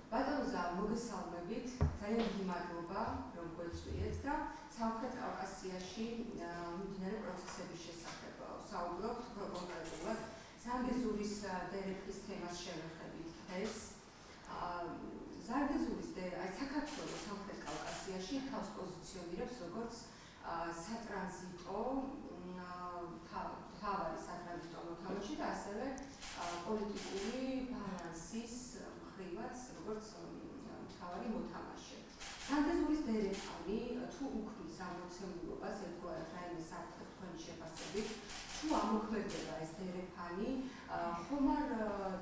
ბატონო მოგესალმებით, ძალიან დიდი მადლობა, რომ გვეწვიეთ და სამხრეთ კავკასიაში მიმდინარე პროცესების შესახებ საუბრობთ კონკრეტულად. ზანგეზურის დერეფის თემას შევეხებით დღეს. ზანგეზურის საქართველოს სამხრეთ კავკასიაში თავს პოზიციონირებს როგორც სატრანზიტო მთავარი სატრანზიტო მოთამაშე და ასევე პოლიტიკური ბალანსის მხრივაც როგორც მთავარი მოთამაშე. ზანგეზურის დერეფანი თუ უქმნის ამოცემულობას ერთგვარად რაიმე საფრთხეს თქვენი შეფასებით, თუ ამოქმედება ეს დერეფანი, ხომ არ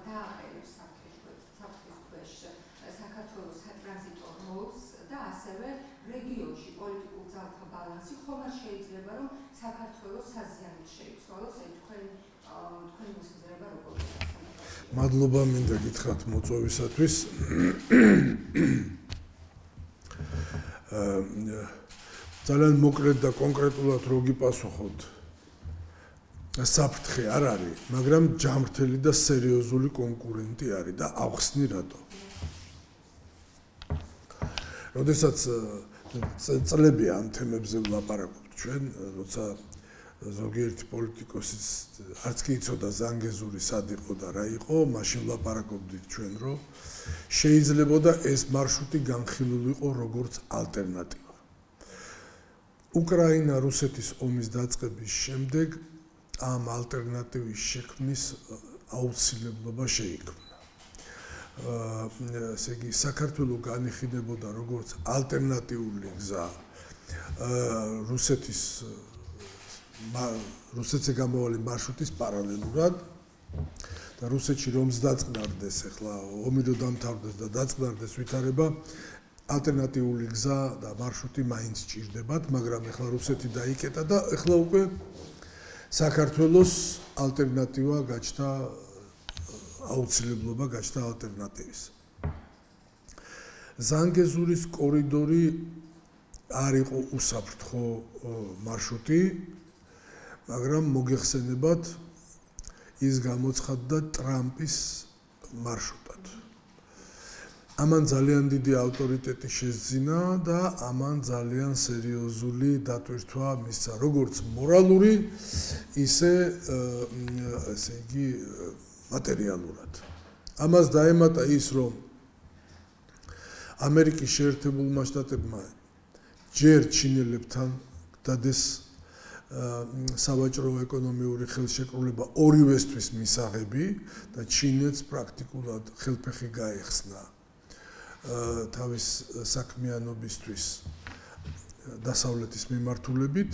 დააყენებს საფრთხის ქვეშ საქართველოს სატრანზიტო როლს და ასევე რეგიონში პოლიტიკურ ძალთა ბალანსი ხომ არ შეიძლება რომ საქართველოს საზიანოდ შეიცვალოს, თქვენი მოსაზრება როგორია? მადლობა მინდა გითხრათ მოწვევისათვის. ძალიან მოკლედ და კონკრეტულად რო გიპასუხოთ, საფრთხე არ არის, მაგრამ ჯანმრთელი და სერიოზული კონკურენტი არის და ავხსნი რატო. როდესაც წლები ამ თემებზე ვლაპარაკობთ ჩვენ, როცა ზოგიერთი პოლიტიკოსიც არც კი იცოდა ზანგეზური სად იყო და რა იყო, მაშინ ვლაპარაკობდით ჩვენ, რომ შეიძლებოდა ეს მარშრუტი განხილულიყო როგორც ალტერნატივა. უკრაინა-რუსეთის ომის დაწყების შემდეგ ამ ალტერნატივის შექმნის აუცილებლობა შეიქმნა. ესე იგი, საქართველოს განიხილებოდა როგორც ალტერნატიული გზა რუსეთზე გამავალი მარშრუტის პარალელურად და რუსეთში რომს დაწყნარდეს, ახლა ომი რო დამთავრდეს და დაწყნარდეს ვითარება, ალტერნატიული გზა და მარშრუტი მაინც ჭირდებათ, მაგრამ ახლა რუსეთი დაიკეტა და ახლა უკვე საქართველოს ალტერნატივა გაჩნდა, აუცილებლობა გაჩნდა ალტერნატივის. ზანგეზურის კორიდორი არ იყო უსაფრთხო მარშრუტი, მაგრამ მოგეხსენებათ, ის გამოცხადდა ტრამპის მარშრუტად. ამან ძალიან დიდი ავტორიტეტი შესძინა და ამან ძალიან სერიოზული დატვირთვა მისცა, როგორც მორალური, ისე ესე იგი მატერიალურად. ამას დაემატა ის, რომ ამერიკის შეერთებულმა შტატებმა ჯერ ჩინელებთან დადეს სავაჭრო ეკონომიური ხელშეკრულება ორივესთვის მისაღები და ჩინეთს პრაქტიკულად ხელფეხი გაეხსნა თავის საქმიანობისთვის დასავლეთის მიმართულებით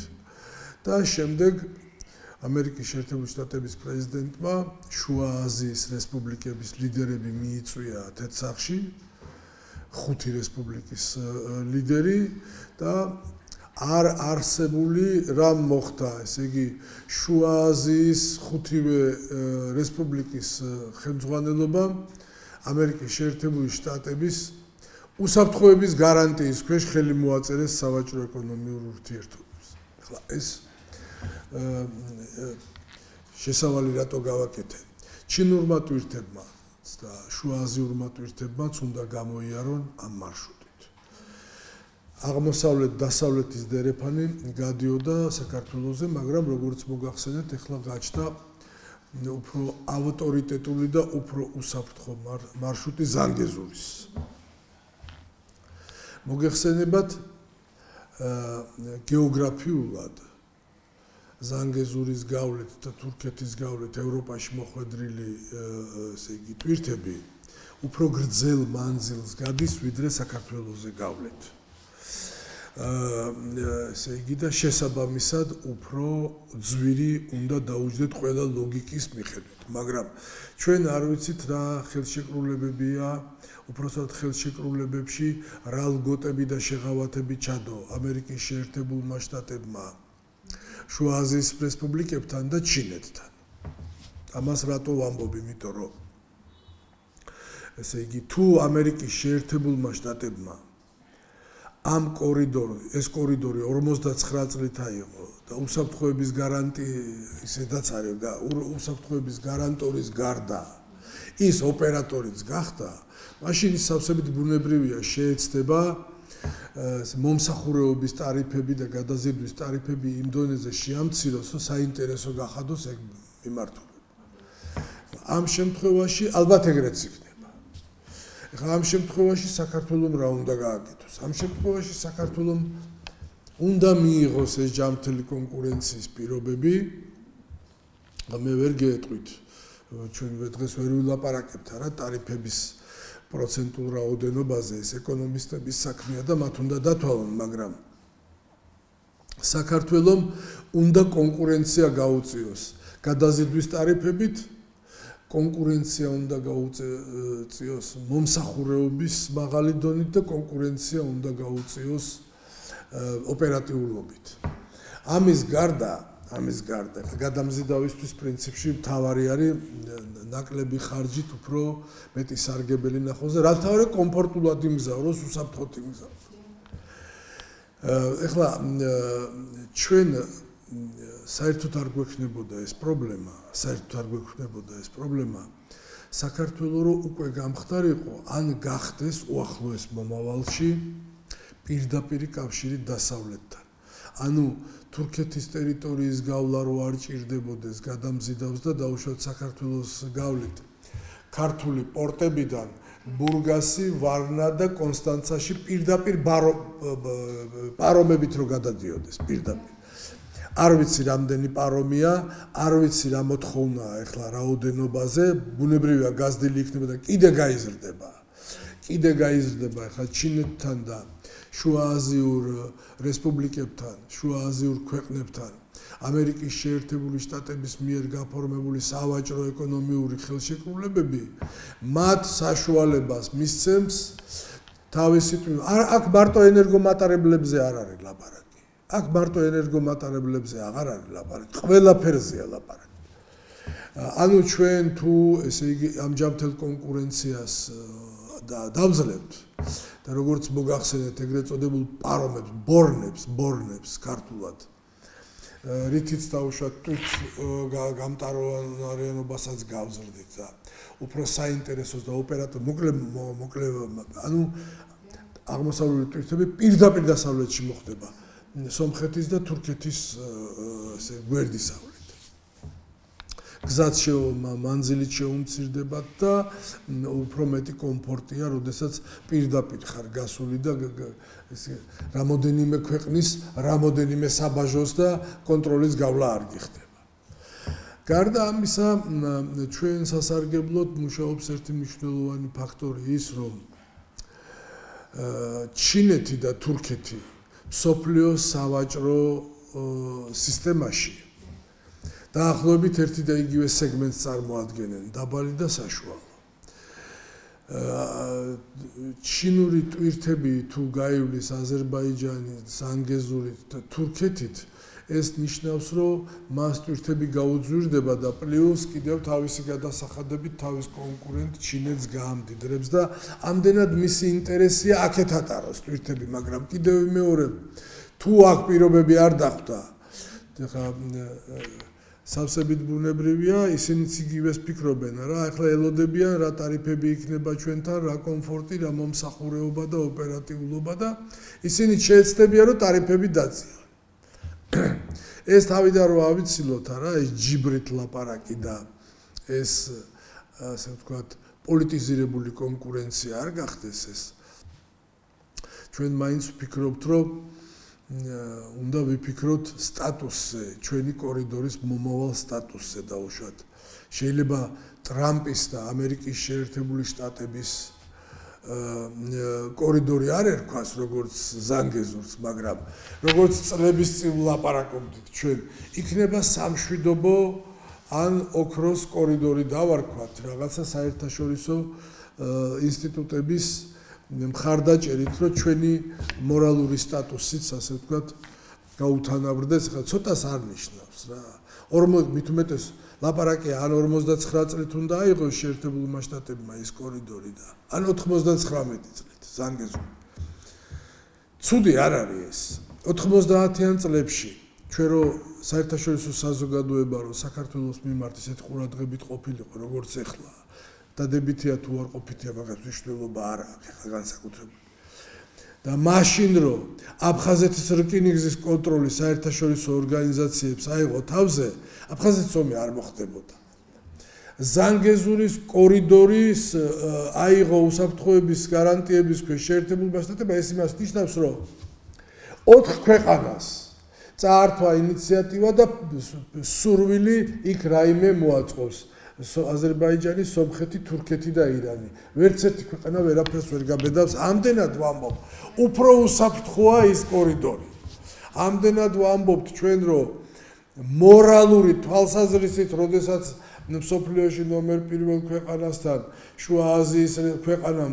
და შემდეგ ამერიკის შეერთებული შტატების პრეზიდენტმა შუა აზიის რესპუბლიკების ლიდერები მიიწვია თეთრსახში, 5 რესპუბლიკის ლიდერი და არ არსებული რამ მოხდა, ესე იგი შუა აზიის 5-ვე რესპუბლიკის ხელმძღვანელობამ ამერიკის შეერთებული შტატების უსაფრთხოების გარანტიის ქვეშ ხელი მოაწერეს სავაჭრო ეკონომიურ ურთიერთობებს. ახლა ეს შესავალი რატო გავაკეთე? ჩინურმა ტვირთებმა და შუააზიურმა ტვირთებმაც უნდა გამოიარონ ამ მარშრუტით. აღმოსავლეთ-დასავლეთის დერეფანი გადიოდა საქართველოზე, მაგრამ როგორც მოგახსენეთ, ახლა გაჩნდა უფრო ავტორიტეტული და უფრო უსაფრთხო მარშრუტი ზანგეზურის. მოგეხსენებათ, გეოგრაფიულად ზანგეზურის გავლით და თურქეთის გავლით ევროპაში მოხვედრილი ესე იგი ტვირთები უფრო გრძელ მანძილს გადის, ვიდრე საქართველოზე გავლით. ესე იგი და შესაბამისად უფრო ძვირი უნდა დაუჯდეთ ყველა ლოგიკის მიხედვით, მაგრამ ჩვენ არ ვიცით რა ხელშეკრულებებია, უпроსტად ხელშეკრულებებში რა ლგოტები და შეღავათები ჩადო ამერიკის შეერთებულმა შტატებმა, შუა აზიის რესპუბლიკებთან და ჩინეთთან. ამას რატო ვამბობ, იმიტომ რომ ესე იგი თუ ამერიკის შეერთებულმა შტატებმა ამ ეს კორიდორი 59 წლით აიღო და უსაფრთხოების გარანტი ისედაც არის და უსაფრთხოების გარანტორის გარდა ის ოპერატორიც გახდა, მაშინ ის სავსებით ბუნებრივია შეეცდება მომსახურეობის ტარიფები და გადაზიდვის ტარიფები იმ დონეზე შეამციროს, რომ საინტერესო გახადოს ეგ მიმართულება. ამ შემთხვევაში ალბათ ეგრეც იქნება. ეხლა ამ შემთხვევაში საქართველოს რა უნდა გააკეთოს? ამ შემთხვევაში საქართველოს უნდა მიიღოს ეს ჯანმრთელი კონკურენციის პირობები. მე ვერ გეტყვით, ჩვენ დღეს ვერ ვილაპარაკებთ რა ტარიფების პროცენტულ რაოდენობაზე, ეს ეკონომისტების საქმეა და მათ უნდა დათვალონ, მაგრამ საქართველოს უნდა კონკურენცია გაუწიოს გადაზიდვის ტარიფებით, კონკურენცია უნდა გაუწიოს მომსახურეობის მაღალი დონით და კონკურენცია უნდა გაუწიოს ოპერატიულობით. ამის გარდა გადამზიდავისთვის პრინციპში მთავარი არის ნაკლები ხარჯით უფრო მეტი სარგებელი ნახოს და რათა კომფორტულად იმგზავროს, უსაფრთხოდ იმგზავროს. ეხლა ჩვენ საერთოდ არ გვექნებოდა ეს პრობლემა, საქართველოს რო უკვე გამხდარიყო, ან გახდეს უახლოეს მომავალში პირდაპირი კავშირი დასავლეთთან. ანუ თურქეთის ტერიტორიის გავლა რო არ ჭირდებოდეს გადამზიდავს და დაუშვათ საქართველოს გავლით ქართული პორტებიდან ბურგასი, ვარნა და კონსტანცაში პირდაპირ პარომებით რო გადადიოდეს პირდაპირ. არ ვიცი რამდენი პარომია, არ ვიცი რა მოთხოვნაა ეხლა რაოდენობაზე, ბუნებრივია გაზრდილი იქნება და კიდე გაიზრდება ეხლა ჩინეთთან და შუააზიურ რესპუბლიკებთან, შუააზიურ ქვეყნებთან, ამერიკის შეერთებული შტატების მიერ გაფორმებული სავაჭრო ეკონომიური ხელშეკრულებები მათ საშუალებას მისცემს თავისი აქ მარტო ენერგომატარებლებზე არ არის ლაპარაკი. აქ მარტო ენერგომატარებლებზე აღარ არის ლაპარაკი, ყველაფერზეა ლაპარაკი. ანუ ჩვენ თუ ესე იგი ამ ჯანმრთელ კონკურენციას დავძლევთ და როგორც მოგახსენეთ ეგრეთ წოდებულ პარომებს, ბორნებს ქართულად, რითიც დაუშვათ თვით გამტაროვანებასაც გავზრდით და უფრო საინტერესოს და მოკლე ანუ აღმოსავლური ტვირთები პირდაპირ დასავლეთში მოხდება სომხეთის და თურქეთის ესე გვერდისავლით. გზაც მანძილით შეუმცირდება და უფრო მეტი კომფორტია, როდესაც პირდაპირ ხარ გასული და ესე რამოდენიმე ქვეყნის, რამოდენიმე საბაჟოს და კონტროლის გავლა არ გიხდება. გარდა ამისა, ჩვენ სასარგებლოდ მუშაობს ერთი მნიშვნელოვანი ფაქტორი ის, რომ ჩინეთი და თურქეთი მსოფლიოს სავაჭრო სისტემაში დაახლოებით ერთი და იგივე სეგმენტს წარმოადგენენ, დაბალი და საშუალო. ჩინური ტვირთები თუ გაივლის აზერბაიჯანით, ზანგეზურით და თურქეთით, ეს ნიშნავს, რომ მას ტვირთები გაუძვირდება და პლუს კიდევ თავისი გადასახადებით თავის კონკურენტ ჩინეთს გაამდიდრებს და ამდენად მისი ინტერესია აქეთ ატაროს ტვირთები, მაგრამ კიდევ მეორე თუ აქ პირობები არ დახვდა, ხა სავსებით ბუნებრივია, ისინიც იგივეს ფიქრობენ რა, ახლა ელოდებიან რა ტარიფები იქნება ჩვენთან, რა კომფორტი, რა მომსახურეობა და ოპერატიულობა და ისინი შეეცდებიან რომ ტარიფები დაწიონ. ეს თავიდან რო ავიცილოთ რა, ეს ჯიბრით ლაპარაკი და ეს ასე ვთქვათ პოლიტიზირებული კონკურენცია არ გახდეს ეს. ჩვენ მაინც ვფიქრობთ რომ უნდა ვიფიქროთ სტატუსზე, ჩვენი კორიდორის მომავალ სტატუსზე დაუშვათ. შეიძლება ტრამპის და ამერიკის შეერთებული შტატების კორიდორი არ ერქვას როგორც ზანგეზურს, მაგრამ როგორც წლების წინ ვლაპარაკობდით ჩვენ, იქნება სამშვიდობო ან ოქროს კორიდორი დავარქვათ, რაღაცა საერთაშორისო ინსტიტუტების მხარდაჭერით, რომ ჩვენი მორალური სტატუსიც, ასე ვთქვათ, გაუთანაბრდეს, ხა ცოტას არ ნიშნავს რა. 40 მით უმეტეს ლაპარაკია ან 59 წლით უნდა აიღოს შეერთებულმა შტატებმა ეს კორიდორი და ან 99 წლით ზანგეზური. ცუდი არ არის ეს. 90-იან წლებში ჩვენ რო საერთაშორისო საზოგადოება რო საქართველოს მიმართ ისეთ ყურადღებით ყოფილიყო, როგორც ეხლა დადებითია თუ არ ყოფითია, მაგას მნიშვნელობა არ აქვს ახლა განსაკუთრებით. და მაშინ რომ აფხაზეთის რკინიგზის კონტროლი საერთაშორისო ორგანიზაციებს აიღო თავზე, აფხაზეთის ომი არ მოხდებოდა. ზანგეზურის კორიდორის აიღო უსაფრთხოების გარანტიების ქვეშ შეერთებული მასშტაბებმა, ეს იმას ნიშნავს, რომ 4 ქვეყანას წაართვა ინიციატივა და სურვილი იქ რაიმე მოაწყოს. აზერბაიჯანი, სომხეთი, თურქეთი და ირანი. ვერც ერთი ქვეყანა ვერაფერს ვერ გაბედავს. ამდენად ვამბობ, უფრო უსაფრთხოა ის კორიდორი. ამდენად ვამბობთ ჩვენ, რომ მორალური თვალსაზრისით, როდესაც მსოფლიოში ნომერ 1 ქვეყანასთან შუა აზიის ქვეყანამ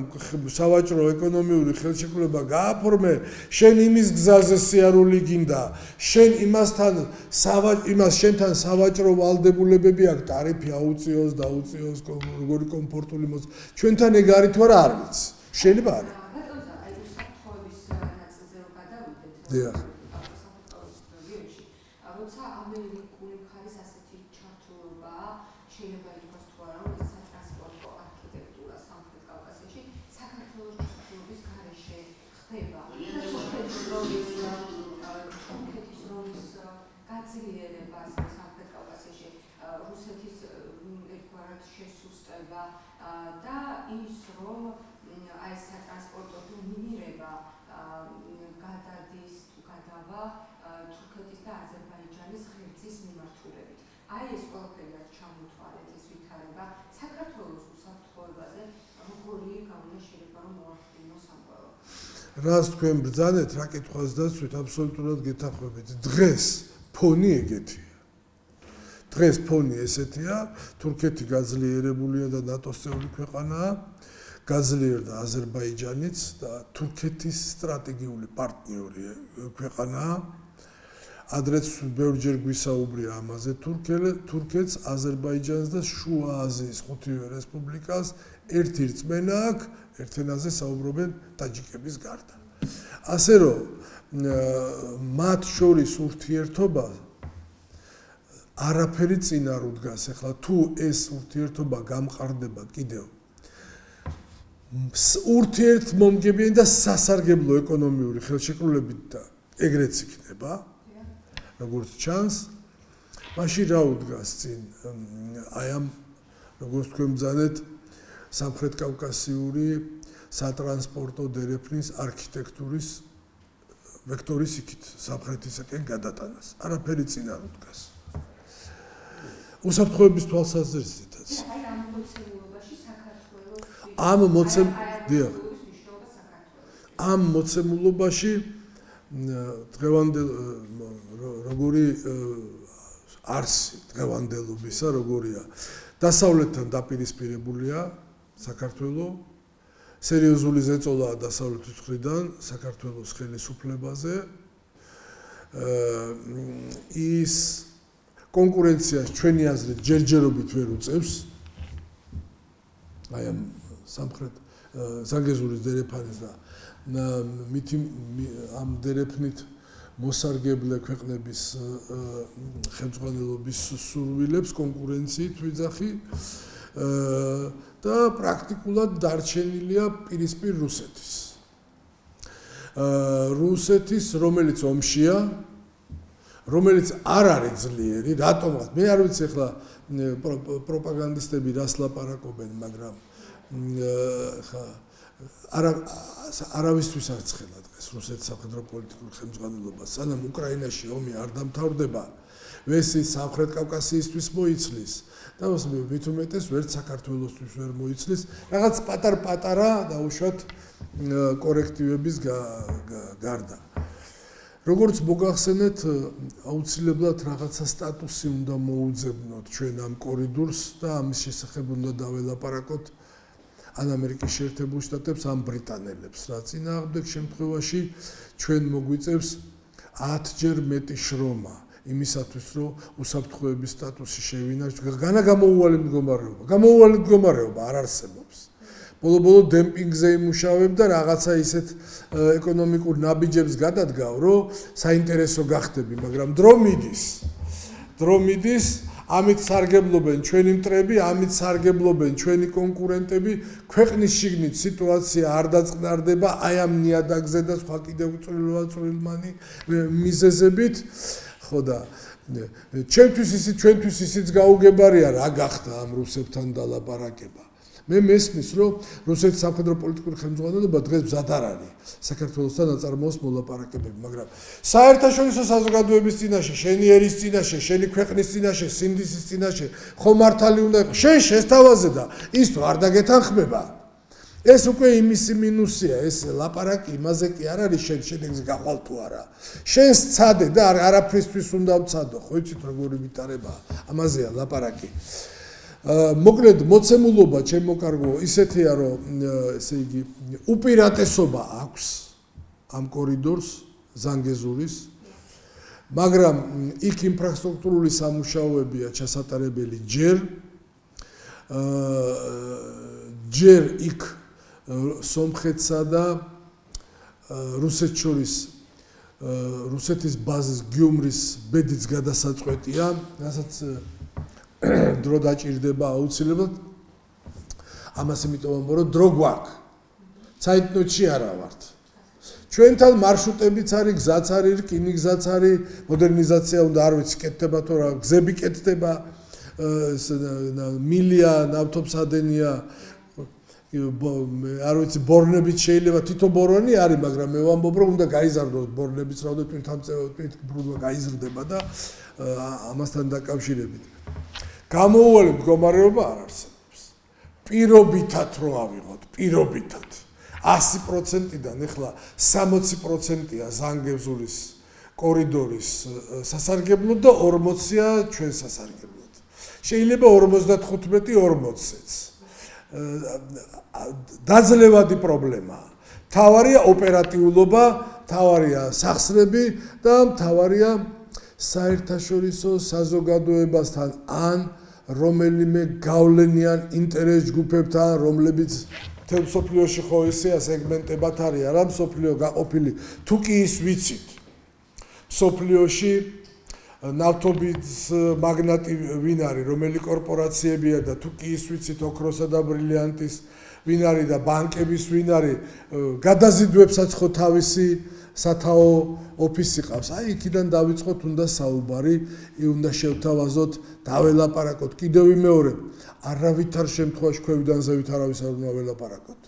სავაჭრო ეკონომიური ხელშეკრულება გააფორმე, შენ იმის გზაზე სიარული გინდა, შენ იმას შენთან სავაჭრო ვალდებულებები აქვს, ტარიფი აუწიოს, დაუწიოს, როგორი კომფორტული მოძრაობა. ჩვენთან ეგ არის თუ არა, არ ვიცი. შეიძლება არის. დიახ. როცა ამერიკული მხარის ასეთი ჩართულობა შეიძლება ითქვას თუ არა, რომ ეს სატრანსპორტო არქიტექტურა სამხრეთ კავკასიაში საქართველოს ჩართულობის გარეშე ხდება. თურქეთის როლის გაძლიერება სამხრეთ კავკასიაში, რუსეთის ერთგვარად შესუსტება და ის რომ აი ეს სატრანსპორტო დომინირება გადადის თუ გადავა თურქეთის და აზერბაიჯანის ღერძის მიმართულებით. აი ეს ყველაფერი რაც ჩამოთვალეთ, ეს ვითარება საქართველოს უსაფრთხოებაზე როგორი გავლენა შეიძლება რომ მოახდინოს ამგვარად. რას თქვენ ბრძანეთ, რა კითხვას დაცვით, აბსოლუტურად გეთანხმებით. დღეს ფონი ეგეთია. დღეს ფონი ესეთია, თურქეთი გაძლიერებულია და ნატოს წევრი ქვეყანაა, გაძლიერდა აზერბაიჯანიც და თურქეთის სტრატეგიული პარტნიორი ქვეყანაა. ადრეც ბევრჯერ გვისაუბრია ამაზე თურქეთს, აზერბაიჯანს და შუა აზიის 5 რესპუბლიკას ერთი რწმენა აქვს, ერთ ენაზე საუბრობენ ტაჯიკების გარდა. ასე რომ მათ შორის ურთიერთობა არაფერი წინ არ უდგას. ეხლა თუ ეს ურთიერთობა გამყარდება კიდევ ურთიერთმომგებიანი და სასარგებლო ეკონომიური ხელშეკრულებით და ეგრეც იქნება, როგორც ჩანს, მაშინ რა უდგას წინ აი ამ როგორც თქვენ ბრძანეთ სამხრეთ კავკასიური სატრანსპორტო დერეფნის არქიტექტურის ვექტორის იქით სამხრეთისაკენ გადატანას. არაფერი წინ არ უდგას. უსაფრთხოების თვალსაზრისითაც. აი ამ მოცემულობაში საქართველოს ამ მოცემულობაში დღევანდელ როგორი არსი დღევანდელობისა როგორია დასავლეთთან დაპირისპირებულია საქართველოს სერიოზული ზეწოლაა დასავლეთის მხრიდან საქართველოს ხელისუფლებაზე ის კონკურენციას ჩვენი აზრით ჯერჯერობით ვერ უწევს აი ამ სამხრეთ ზანგეზურის დერეფანის და ამ დერეფნით მოსარგებლე ქვეყნების ხელმძღვანელობის სურვილებს კონკურენციით ვიძახი და პრაქტიკულად დარჩენილია პირისპირ რუსეთის, რომელიც ომშია, რომელიც არ არის ძლიერი, რატომღაც მე არ ვიცი ახლა პროპაგანდისტები რას ლაპარაკობენ, მაგრამ ხა არავისთვის არ ცხელა დღეს რუსეთის სამხედრო პოლიტიკურ ხელმძღვანელობას, სანამ უკრაინაში ომი არ დამთავრდება, ვესი სამხრეთ კავკასიისთვის მოიცლის და მით უმეტეს ვერც საქართველოსთვის ვერ მოიცლის, რაღაც პატარ-პატარა დაუშვათ კორექტივების გარდა. როგორც მოგახსენეთ, აუცილებლად რაღაცა სტატუსი უნდა მოუძებნოთ ჩვენ ამ კორიდორს და ამის შესახებ უნდა დაველაპარაკოთ ან ამერიკის შეერთებულ შტატებს, ან ბრიტანელებს, რა წინააღმდეგ შემთხვევაში ჩვენ მოგვიწევს 10-ჯერ მეტი შრომა იმისათვის, რომ უსაფრთხოების სტატუსი შევინარჩუნოთ. გამოუვალი მდგომარეობა არ არსებობს. ბოლო-ბოლო დემპინგზე იმუშავებ და რაღაცა ისეთ ეკონომიკურ ნაბიჯებს გადადგავ, რომ საინტერესო გახდები, მაგრამ დრო მიდის. ამით სარგებლობენ ჩვენი მტრები, ამით სარგებლობენ ჩვენი კონკურენტები, ქვეყნის შიგნით სიტუაცია არ დაწყნარდება აი ამ ნიადაგზე და სხვა კიდევ წვრილმანი მიზეზებით, ხო და ჩვენთვის ისიც გაუგებარია რა გახდა ამ რუსებთან დალაპარაკება. მე მესმის რომ რუსეთის სამხედრო პოლიტიკური ხელმძღვანელობა დღეს მზად არ არის საქართველოსთან აწარმოოს მოლაპარაკებები, მაგრამ საერთაშორისო საზოგადოების წინაშე, შენი ერის წინაშე, შენი ქვეყნის წინაშე, სინდისის წინაშე ხო მართალი უნდა იყოს. შენ შესთავაზე და ის თუ არ დაგეთანხმება, ეს უკვე იმისი მინუსია, ეს ლაპარაკი იმაზე კი არ არის შენ შედეგზე გახვალ თუ არა. შენ სცადე და არაფრისთვის უნდა ვცადო, ხო იცით როგორი ვიტარება, ამაზეა ლაპარაკი. მოკლედ მოცემულობა ჩემო კარგო ისეთია რომ ესე იგი უპირატესობა აქვს ამ კორიდორს ზანგეზურის მაგრამ იქ ინფრასტრუქტურული სამუშაოებია ჩასატარებელი ჯერ იქ სომხეთსა და რუსეთს შორის რუსეთის ბაზის გიუმრის ბედიც გადასაწყვეტია რასაც დრო დაჭირდება აუცილებლად ამას იმიტომ ამბობ რომ დრო გვაქვს საერთოდ არა ვართ ჩვენთან მარშრუტებიც არის გზაც არის რკინი გზაც არის მოდერნიზაცია უნდა არ ვიცი კეთდება თუ რა გზები კეთდება მილია ნავთობსადენია არ ვიცი ბორნებიც შეიძლება თითო ბორონი არის მაგრამ მე ვამბობ რომ უნდა გაიზარდოს ბორნებიც რაოდენობით თვითმწევრობა გაიზრდება და ამასთან დაკავშირებით გამოუვალი მდგომარეობა არ არსებობს. პირობითად რო ავიღოთ, პირობითად 100%-დან ეხლა 60%-ია ზანგეზურის კორიდორის სასარგებლოდ და 40%-ია ჩვენ სასარგებლოდ. შეიძლება 55-40-იც. დაძლევადი პრობლემაა. თავარია ოპერატიულობა, თავარია სახსრები და თავარია საერთაშორისო საზოგადოებასთან ან რომელიმე გავლენიან ინტერეს ჯგუფებთან, რომლებიც მთელ მსოფლიოში ხო ესეა სეგმენტებად არის, არა მსოფლიო გაყოფილი. თუ კი ის ვიცით, მსოფლიოში ნავთობის მაგნატი ვინ არის, რომელი კორპორაციებია და თუ კი ის ვიცით, ოქროსა და ბრილიანტის ვინ არის და ბანკების ვინ არის, გადაზიდვებსაც ხო თავისი სათაო ოფისი ყავს. აი იქიდან დავიწყოთ უნდა საუბარი, უნდა შევთავაზოთ, დაველაპარაკოთ. კიდევ ვიმეორებ, არავითარ შემთხვევაში ქვევიდან ზევით არავის არ უნდა ველაპარაკოთ.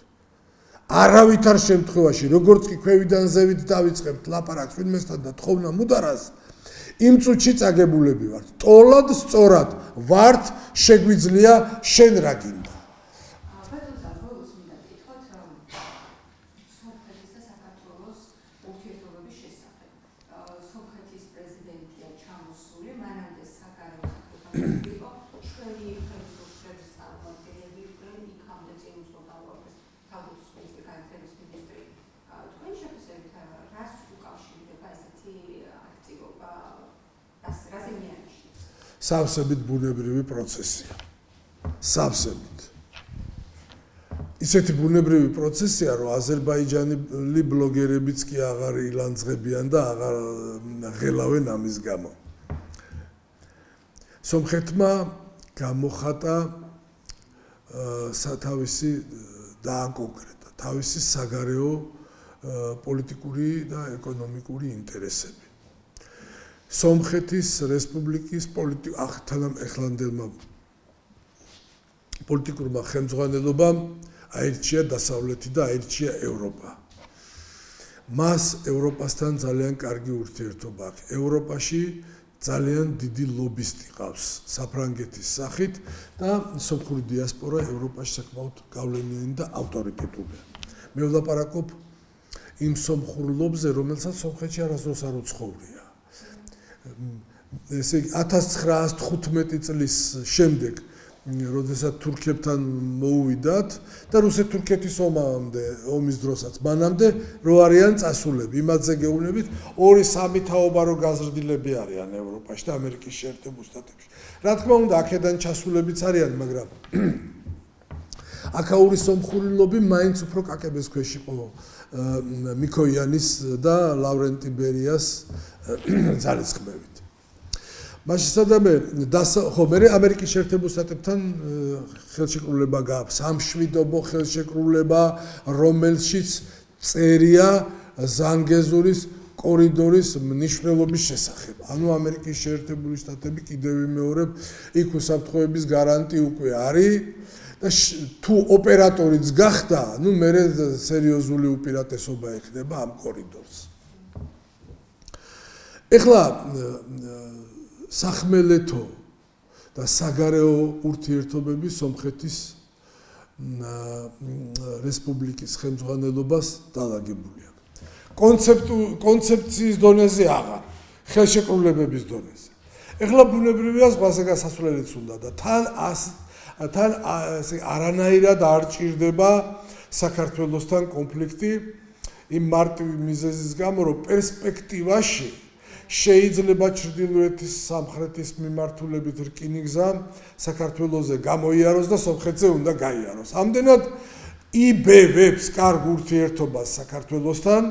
არავითარ შემთხვევაში, როგორც კი ქვევიდან ზევით დავიწყებთ ლაპარაკს ვინმესთან და თხოვნა მუდარას, იმ წუთში წაგებულები ვართ. ტოლად სწორად ვართ, შეგვიძლია შენ რა გინდა. სავსებით ბუნებრივი პროცესია. სავსებით. ისეთი ბუნებრივი პროცესია, რომ აზერბაიჯანელი ბლოგერებიც კი აღარ ილანძღებიან და აღარ ღელავენ ამის გამო. სომხეთმა გამოხატა თავისი დააკონკრეტა თავისი საგარეო პოლიტიკური და ეკონომიკური ინტერესები. სომხეთის რესპუბლიკის ახლანდელმა პოლიტიკურმა ხელმძღვანელობამ აირჩია დასავლეთი და აირჩია ევროპა. მას ევროპასთან ძალიან კარგი ურთიერთობა აქვს. ევროპაში ძალიან დიდი ლობისტი ყავს საფრანგეთის სახით და სომხური დიასპორა ევროპაში საკმაოდ გავლენიანი და ავტორიტეტულია. მე ვლაპარაკობ იმ სომხურ ლობზე, რომელსაც სომხეთში არასდროს არ უცხოვრია. ესე იგი 1915 წლის შემდეგ, როდესაც თურქებთან მოუვიდათ და რუსეთ-თურქეთის ომის დროსაც, მანამდე რო არიან წასულები, იმათზე გეუბნებით, 2-3 თაობა რო გაზრდილები არიან ევროპაში და ამერიკის შეერთებულ შტატებში. რა თქმა უნდა, აქედან ჩასულებიც არიან, მაგრამ აქაური სომხური ლობი მაინც უფრო კაკების ქვეშ იყო მიქოიანის და ლავრენტი ბერიას ძალისხმევით. მაშინ სადამე ხო მე ამერიკის შეერთებულ შტატებთან ხელშეკრულება გააქვს სამშვიდობო ხელშეკრულება რომელშიც წერია ზანგეზურის კორიდორის მნიშვნელობის შესახებ. ანუ ამერიკის შეერთებული შტატები კიდევ ვიმეორებ, იქ უსაფრთხოების გარანტი უკვე არის და თუ ოპერატორიც გახდა, ნუ მე სერიოზული უპირატესობა ექნება ამ კორიდორს. ეხლა სახმელეთო და საგარეო ურთიერთობები სომხეთის რესპუბლიკის ხელმძღვანელობას დალაგებული აქვს. კონცეფციის დონეზე აღარ, ხელშეკრულებების დონეზე. ეხლა ბუნებრივია ზღვაზე გასასვლელიც უნდა და თან არანაირად არ ჭირდება საქართველოსთან კონფლიქტი იმ მარტივი მიზეზის გამო, რომ პერსპექტივაში შეიძლება ჩრდილოეთის სამხრეთის მიმართულებით რკინიგზა საქართველოზე გამოიაროს და სომხეთზე უნდა გაიაროს. ამდენად იბევებს კარგ ურთიერთობას საქართველოსთან.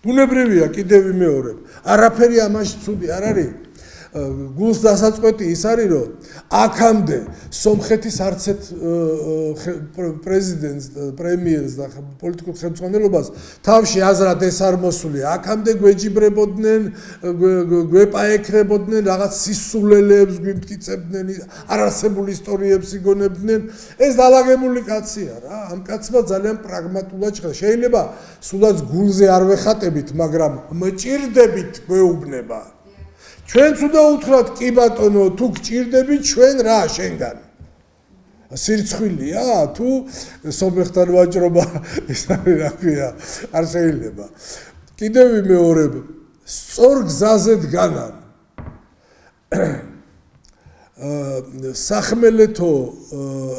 ბუნებრივია კიდევ ვიმეორებ, არაფერი ამაში ცუდი არ არის. გულს დასაწყვეტი ის არის, რომ აქამდე სომხეთის არც ერთ პრეზიდენტს, პრემიერს და პოლიტიკურ ხელმძღვანელობას თავში აზრად ეს არ მოსული. აქამდე გვეჯიბრებოდნენ, გვეპაექრებოდნენ, რაღაც სისულელეებს გვიმტკიცებდნენ, არარსებულ ისტორიებს იგონებდნენ. ეს დალაგებული კაცია რა. ამ კაცმა ძალიან პრაგმატულად ჭირდება. შეიძლება სულაც გულზე არ ვეხატებით, მაგრამ მჭირდებით გვეუბნება. ჩვენც უნდა უთხრათ კი ბატონო თუ გჭირდებით ჩვენ რა შენგან სირცხვილია თუ სომეხთან ვაჭრობა ეს არის რა ქვია არ შეიძლება კიდევ ვიმეორებ სწორ გზაზე დგანან სახმელეთო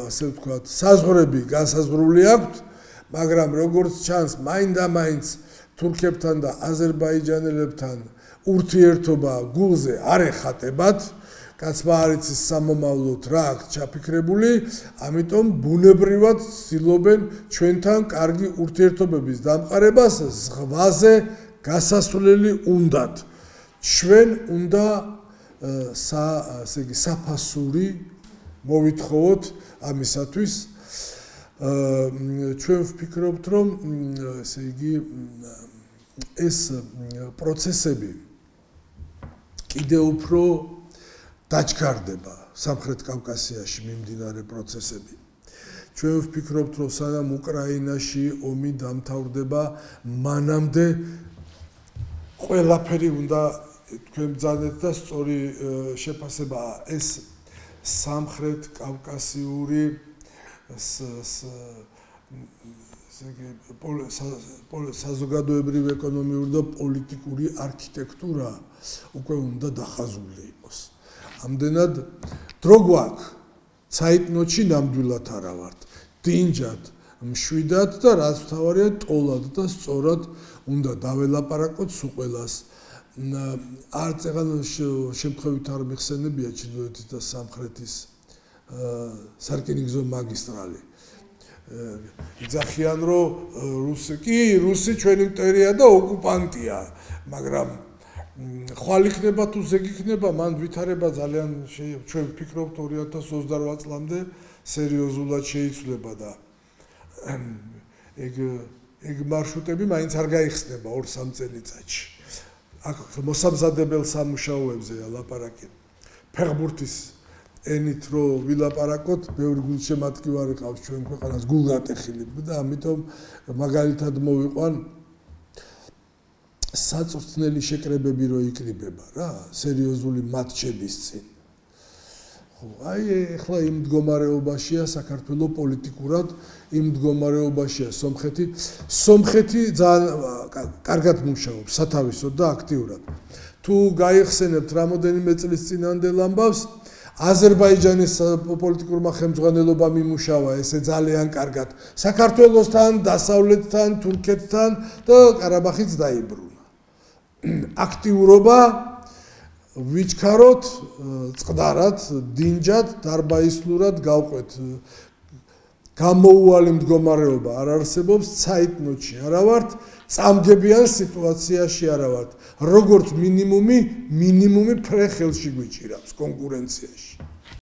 ასე ვთქვათ საზღვრები განსაზღვრული აქვს მაგრამ როგორც ჩანს მაინდა-მაინც თურქებთან და აზერბაიჯანელებთან ურთიერთობა გულზე არ ეხატებათ, კაცმა არ იცის სამომავლოდ რა აქვს ჩაფიქრებული, ამიტომ ბუნებრივად ცდილობენ ჩვენთან კარგი ურთიერთობების დამყარებას ზღვაზე გასასვლელი უნდათ. ჩვენ უნდა ასე იგი საფასური მოვითხოვოთ ამისათვის. ჩვენ ვფიქრობთ, რომ ესე იგი ეს პროცესები კიდევ უფრო დაჩქარდება სამხრეთ კავკასიაში მიმდინარე პროცესები. ჩვენ ვფიქრობთ, რომ სანამ უკრაინაში ომი დამთავრდება, მანამდე ყველაფერი უნდა თქვენ ბრძანეთ და სწორი შეფასება ეს სამხრეთ კავკასიური საზოგადოებრივი ეკონომიური და პოლიტიკური არქიტექტურა უკვე უნდა დახაზული იყოს. ამდენად დრო გვაქვს, ცაიტნოტში ნამდვილად არა ვართ, დინჯად, მშვიდად და რაც მთავარია ტოლად და სწორად უნდა დაველაპარაკოთ სულ ყველას. არც ეგან შემთხვევით არ მიხსენებია ჩრდილოეთის და სამხრეთის სარკინიგზო მაგისტრალი. იძახიან რომ რუსი ჩვენი მტერია და ოკუპანტია, მაგრამ ხვალ იქნება თუ ზეგი იქნება, მან ვითარება ძალიან ჩვენ ვფიქრობთ 2028 წლამდე სერიოზულად შეიცვლება და ეგ მარშრუტები მაინც არ გაიხსნება 2-3 წელიწადში. აქ მოსამზადებელ სამუშაოებზეა ლაპარაკი. ფეხბურთის ენით რო ვილაპარაკოთ, ბევრი გულშემატკივარი ყავს ჩვენ ქვეყანას გულგატეხილი და ამიტომ მაგალითად მოვიყვან საწვრთნელი შეკრებები რო იკრიბება რა, სერიოზული მატჩების წინ. ხო, აი ეხლა იმ მდგომარეობაშია საქართველოს პოლიტიკურად, იმ მდგომარეობაშია სომხეთი. სომხეთი ძალიან კარგად მუშაობს, სათავისოდ და აქტიურად. თუ გაიხსენებთ რამოდენიმე წლის წინანდელ ამბავს, აზერბაიჯანის პოლიტიკურმა ხელმძღვანელობამ იმუშავა ესე ძალიან კარგად საქართველოსთან, დასავლეთთან, თურქეთთან და ყარაბაღიც დაიბრუნა. აქტიურობა ვიჩქაროთ წყდარად, დინჯად, დარბაისლურად გავყვეთ. გამოუვალი მდგომარეობა არ არსებობს, ცაიტნოტში არა ვართ, წამგებიან სიტუაციაში არა ვართ. როგორც მინიმუმი ფრე ხელში გვიჭირავს კონკურენციაში.